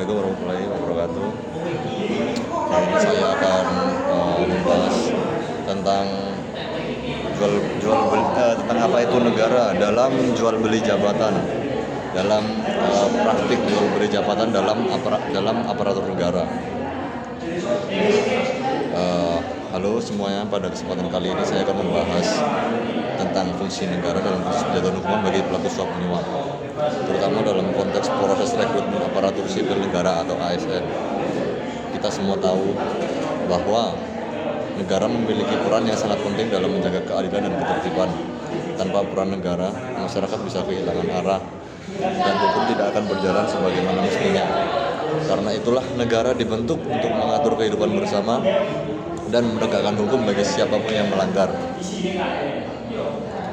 Assalamualaikum warahmatullahi wabarakatuh. Kali ini saya akan membahas tentang tentang apa itu negara dalam jual beli jabatan, dalam praktik jual beli jabatan dalam aparatur negara. Halo semuanya, pada kesempatan kali ini saya akan membahas tentang fungsi negara dalam proses penjatuhan hukuman bagi pelaku suap menyuap, terutama dalam konteks proses rekrutmen aparatur sipil negara atau ASN. Kita semua tahu bahwa negara memiliki peran yang sangat penting dalam menjaga keadilan dan ketertiban. Tanpa peran negara, masyarakat bisa kehilangan arah dan hukum tidak akan berjalan sebagaimana mestinya. Karena itulah negara dibentuk untuk mengatur kehidupan bersama dan menegakkan hukum bagi siapapun yang melanggar.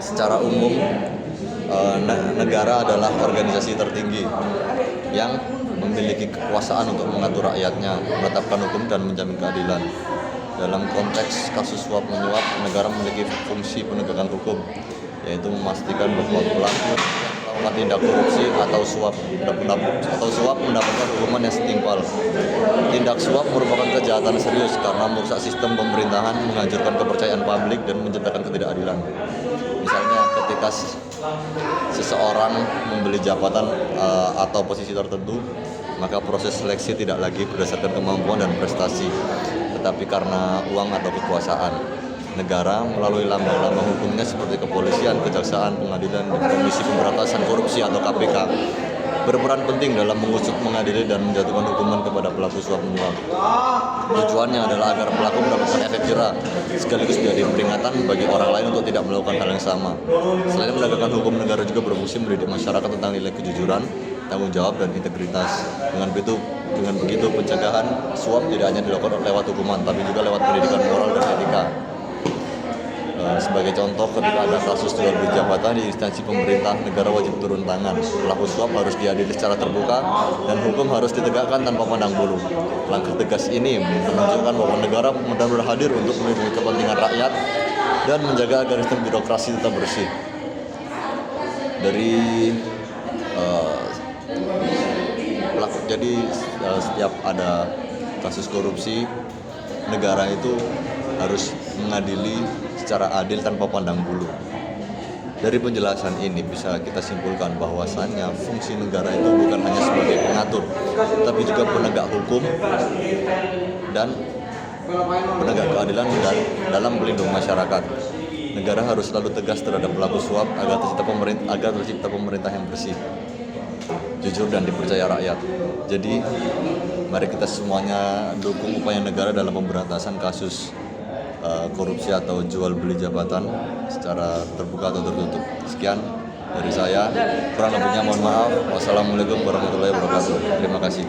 Secara umum, negara adalah organisasi tertinggi yang memiliki kekuasaan untuk mengatur rakyatnya, menetapkan hukum dan menjamin keadilan. Dalam konteks kasus suap menyuap, negara memiliki fungsi penegakan hukum, yaitu memastikan bahwa pelaku melakukan tindak korupsi atau suap mendapatkan hukuman yang setimpal. Tindak suap merupakan kejahatan serius karena merusak sistem pemerintahan, menghancurkan kepercayaan publik dan menciptakan ketidakadilan. Misalnya ketika seseorang membeli jabatan atau posisi tertentu, maka proses seleksi tidak lagi berdasarkan kemampuan dan prestasi, tetapi karena uang atau kekuasaan. Negara melalui lambang-lambang hukumnya seperti kepolisian, kejaksaan, pengadilan, dan Komisi Pemberantasan Korupsi atau KPK berperan penting dalam mengusut, mengadili, dan menjatuhkan hukuman kepada pelaku suap menyuap. Tujuannya adalah agar pelaku mendapatkan efek jera, sekaligus menjadi peringatan bagi orang lain untuk tidak melakukan hal yang sama. Selain menegakkan hukum, negara juga berfungsi mendidik masyarakat tentang nilai kejujuran, tanggung jawab, dan integritas. Dengan begitu pencegahan suap tidak hanya dilakukan lewat hukuman, tapi juga lewat pendidikan moral dan etika. Sebagai contoh, ketika ada kasus jual beli jabatan di instansi pemerintah, negara wajib turun tangan. Pelaku suap harus diadili secara terbuka dan hukum harus ditegakkan tanpa pandang bulu. Langkah tegas ini menunjukkan bahwa negara benar-benar hadir untuk melindungi kepentingan rakyat dan menjaga agar sistem birokrasi tetap bersih. Setiap ada kasus korupsi, negara itu harus mengadili secara adil tanpa pandang bulu. Dari penjelasan ini bisa kita simpulkan bahwasannya fungsi negara itu bukan hanya sebagai pengatur, tapi juga penegak hukum dan penegak keadilan dan dalam melindungi masyarakat. Negara harus selalu tegas terhadap pelaku suap agar tercipta pemerintah yang bersih, jujur, dan dipercaya rakyat. Jadi mari kita semuanya dukung upaya negara dalam pemberantasan kasus korupsi atau jual beli jabatan secara terbuka atau tertutup. Sekian dari saya, kurang lebihnya mohon maaf. Wassalamualaikum warahmatullahi wabarakatuh. Terima kasih.